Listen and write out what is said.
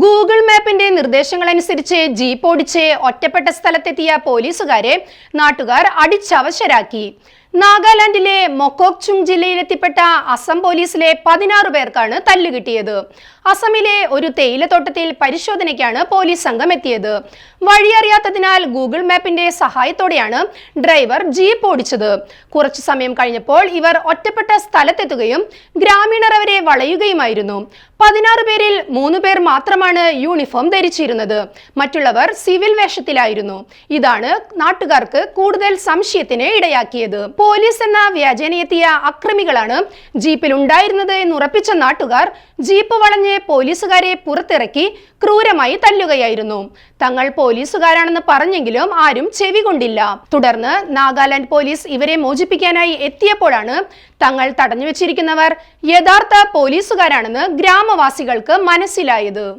Google മാപ്പിന്റെ നിർദ്ദേശങ്ങളനുസരിച്ച് jeep ഓടിച്ച് ഒറ്റപ്പെട്ട സ്ഥലത്തെത്തിയ പോലീസുകാരെ നാട്ടുകാർ അടിച്ചവശരാക്കി. നാഗാലാൻഡിലെ മൊക്കോക്ചുങ് ജില്ലയിലെത്തിപ്പെട്ട അസം പോലീസിലെ 16 പേർക്കാണ് തല്ലുകിട്ടിയത്. അസമിലെ ഒരു തേയിലത്തോട്ടത്തിൽ പരിശോധനയ്ക്കാണ് പോലീസ് സംഘം എത്തിയത്. വഴിയറിയാത്തതിനാൽ ഗൂഗിൾ മാപ്പിന്റെ സഹായത്തോടെയാണ് ഡ്രൈവർ ജീപ്പ് ഓടിച്ചത്. കുറച്ചു സമയം കഴിഞ്ഞപ്പോൾ ഇവർ ഒറ്റപ്പെട്ട സ്ഥലത്തെത്തുകയും ഗ്രാമീണർ അവരെ വളയുകയുമായിരുന്നു. 16 പേരിൽ 3 പേർ മാത്രമാണ് യൂണിഫോം ധരിച്ചിരുന്നത്. മറ്റുള്ളവർ സിവിൽ വേഷത്തിലായിരുന്നു. ഇതാണ് നാട്ടുകാർക്ക് കൂടുതൽ സംശയത്തിന് ഇടയാക്കിയത്. പോലീസ് എന്ന വ്യാജേനയെത്തിയ അക്രമികളാണ് ജീപ്പിൽ ഉണ്ടായിരുന്നത് എന്നുറപ്പിച്ച നാട്ടുകാർ ജീപ്പ് വളഞ്ഞ് പോലീസുകാരെ പുറത്തിറക്കി ക്രൂരമായി തല്ലുകയായിരുന്നു. തങ്ങൾ പോലീസുകാരാണെന്ന് പറഞ്ഞെങ്കിലും ആരും ചെവി കൊണ്ടില്ല. തുടർന്ന് നാഗാലാൻഡ് പോലീസ് ഇവരെ മോചിപ്പിക്കാനായി എത്തിയപ്പോഴാണ് തങ്ങൾ തടഞ്ഞുവെച്ചിരിക്കുന്നവർ യഥാർത്ഥ പോലീസുകാരാണെന്ന് ഗ്രാമവാസികൾക്ക് മനസ്സിലായത്.